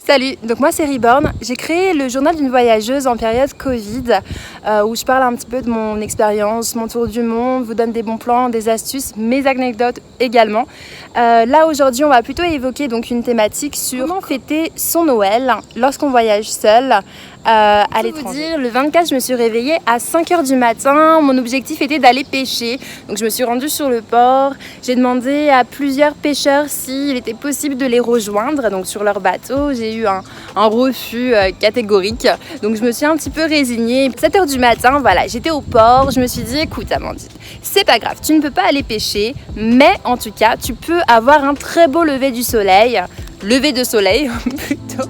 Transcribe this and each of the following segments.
Salut, donc moi c'est Reborn. J'ai créé le journal d'une voyageuse en période Covid où je parle un petit peu de mon expérience, mon tour du monde, vous donne des bons plans, des astuces, mes anecdotes également. Là aujourd'hui on va plutôt évoquer donc une thématique sur comment fêter son Noël lorsqu'on voyage seul à l'étranger. Le 24 je me suis réveillée à 5h du matin, mon objectif était d'aller pêcher. Donc je me suis rendue sur le port, j'ai demandé à plusieurs pêcheurs s'il était possible de les rejoindre donc sur leur bateau. J'ai eu un refus catégorique, donc je me suis un petit peu résignée. 7h du matin, voilà, j'étais au port, je me suis dit écoute Amandine, c'est pas grave, tu ne peux pas aller pêcher, mais en tout cas tu peux avoir un très beau lever de soleil plutôt.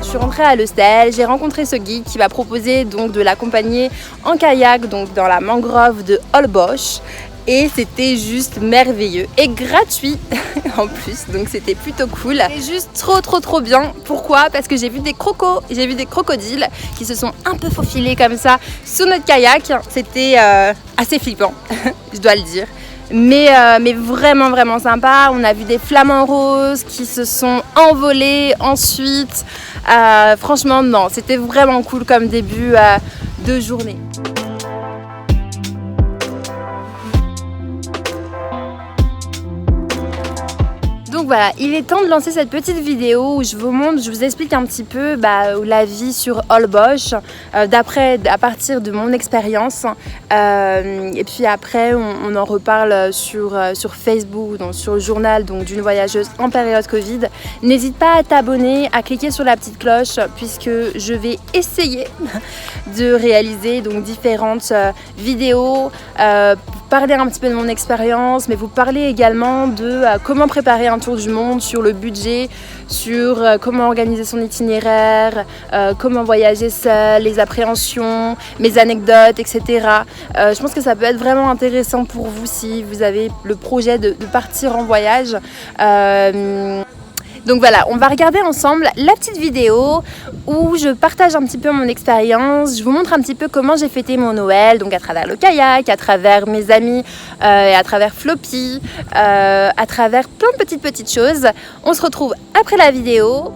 Je suis rentrée à l'hostel, j'ai rencontré ce guide qui m'a proposé donc de l'accompagner en kayak donc dans la mangrove de Holbox et c'était juste merveilleux et gratuit en plus, donc c'était plutôt cool. C'est juste trop bien. Pourquoi? Parce que j'ai vu des crocodiles qui se sont un peu faufilés comme ça sous notre kayak. C'était assez flippant, je dois le dire. Mais vraiment sympa. On a vu des flamants roses qui se sont envolés ensuite. Franchement non, c'était vraiment cool comme début de journée. Donc voilà, il est temps de lancer cette petite vidéo où je vous explique un petit peu la vie sur Holbox à partir de mon expérience et puis après on en reparle sur Facebook, donc sur le journal donc d'une voyageuse en période Covid. N'hésite pas à t'abonner, à cliquer sur la petite cloche puisque je vais essayer de réaliser donc différentes vidéos, parler un petit peu de mon expérience, mais vous parler également de comment préparer un tour du monde, sur le budget, sur comment organiser son itinéraire, comment voyager seul, les appréhensions, mes anecdotes, etc. Je pense que ça peut être vraiment intéressant pour vous si vous avez le projet de partir en voyage. Donc voilà, on va regarder ensemble la petite vidéo où je partage un petit peu mon expérience, je vous montre un petit peu comment j'ai fêté mon Noël, donc à travers le kayak, à travers mes amis, et à travers Floppy, à travers plein de petites choses. On se retrouve après la vidéo.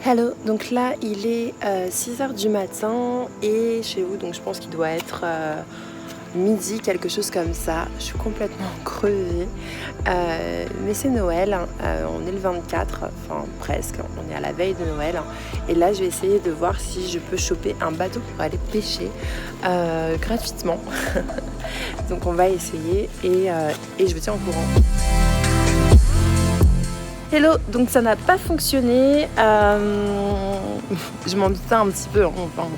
Hello, donc là il est 6h du matin et chez vous, donc je pense qu'il doit être midi, quelque chose comme ça. Je suis complètement crevée, mais c'est Noël, on est le 24, enfin presque, on est à la veille de Noël et là je vais essayer de voir si je peux choper un bateau pour aller pêcher gratuitement. Donc on va essayer et je vous tiens au courant. Hello, donc ça n'a pas fonctionné, je m'en doutais un petit peu, enfin,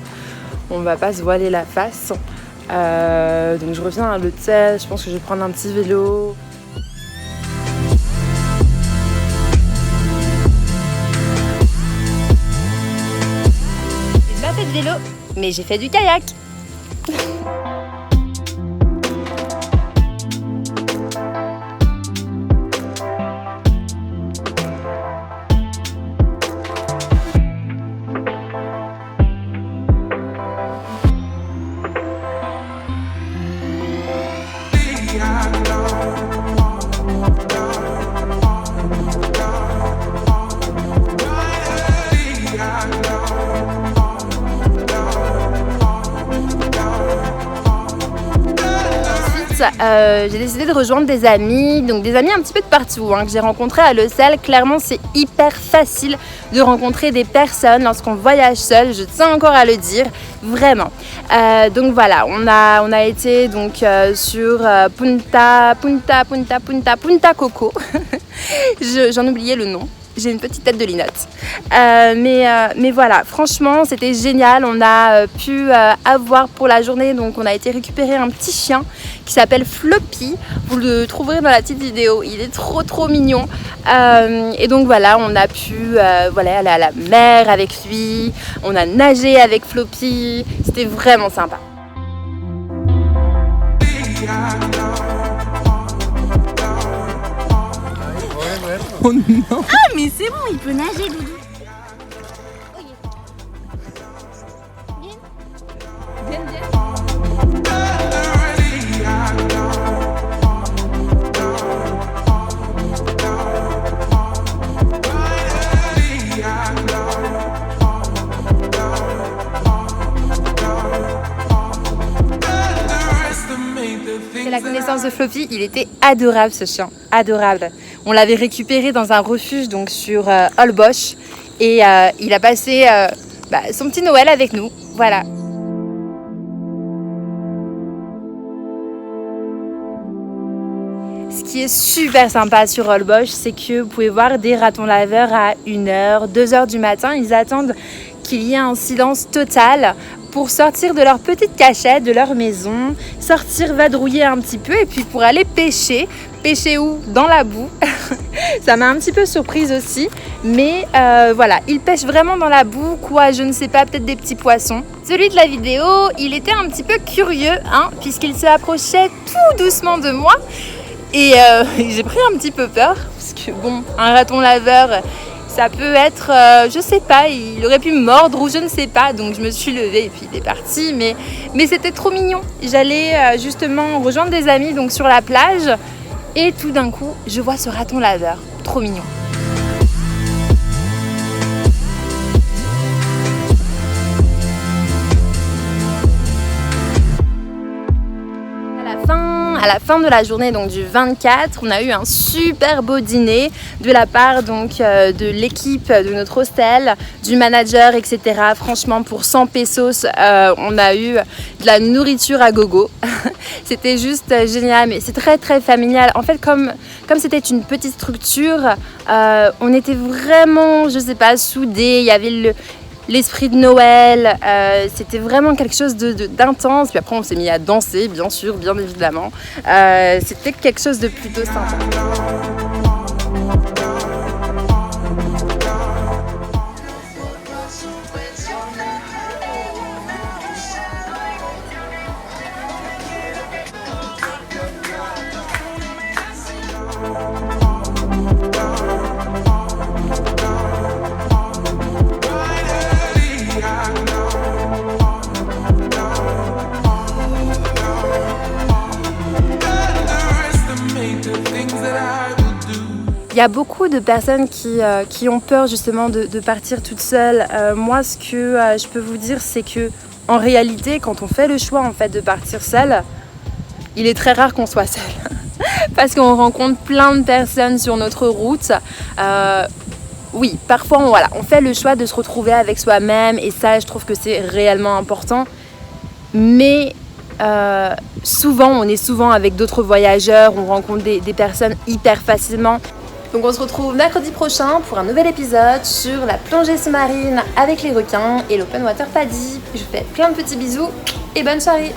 on va pas se voiler la face. Donc je reviens à l'hôtel, je pense que je vais prendre un petit vélo. J'ai pas fait de vélo, mais j'ai fait du kayak. J'ai décidé de rejoindre des amis, donc des amis un petit peu de partout que j'ai rencontrés à l'hostel. Clairement c'est hyper facile de rencontrer des personnes lorsqu'on voyage seul, je tiens encore à le dire, vraiment. Donc voilà, on a été donc sur Punta Coco. J'en oubliais le nom. J'ai une petite tête de linotte. Mais voilà, franchement, c'était génial. On a pu avoir pour la journée, donc on a été récupérer un petit chien qui s'appelle Floppy. Vous le trouverez dans la petite vidéo. Il est trop mignon. Et donc voilà, on a pu aller à la mer avec lui. On a nagé avec Floppy. C'était vraiment sympa. Oh non. Ah mais c'est bon, il peut nager, Doudou. C'est la connaissance de Floppy, il était adorable ce chien, adorable. On l'avait récupéré dans un refuge donc sur Holbox et il a passé son petit Noël avec nous, voilà. Ce qui est super sympa sur Holbox, c'est que vous pouvez voir des ratons laveurs à 1h, 2h du matin. Ils attendent qu'il y ait un silence total pour sortir de leur petite cachette, de leur maison, sortir vadrouiller un petit peu et puis pour aller pêcher. Pêcher où? Dans la boue. Ça m'a un petit peu surprise aussi. Mais voilà, ils pêchent vraiment dans la boue, quoi, je ne sais pas, peut-être des petits poissons. Celui de la vidéo, il était un petit peu curieux, puisqu'il se approchait tout doucement de moi. Et j'ai pris un petit peu peur, parce que bon, un raton laveur, ça peut être, je sais pas, il aurait pu me mordre ou je ne sais pas. Donc je me suis levée et puis il est parti. Mais c'était trop mignon. J'allais justement rejoindre des amis donc sur la plage. Et tout d'un coup, je vois ce raton laveur. Trop mignon. À la fin de la journée donc du 24, on a eu un super beau dîner de la part donc de l'équipe de notre hostel, du manager, etc. Franchement, pour 100 pesos, on a eu de la nourriture à gogo. C'était juste génial, mais c'est très très familial. En fait, comme c'était une petite structure, on était vraiment, je sais pas, soudés. Il y avait l'esprit de Noël, c'était vraiment quelque chose d'intense. Puis après on s'est mis à danser, bien sûr, bien évidemment. C'était quelque chose de plutôt sympa. Il y a beaucoup de personnes qui ont peur justement de partir toute seule. Moi, ce que je peux vous dire, c'est que en réalité, quand on fait le choix en fait de partir seule, il est très rare qu'on soit seul, parce qu'on rencontre plein de personnes sur notre route. Oui, parfois on fait le choix de se retrouver avec soi-même et ça, je trouve que c'est réellement important. Mais souvent, on est souvent avec d'autres voyageurs, on rencontre des personnes hyper facilement. Donc on se retrouve mercredi prochain pour un nouvel épisode sur la plongée sous-marine avec les requins et l'open water paddy. Je vous fais plein de petits bisous et bonne soirée.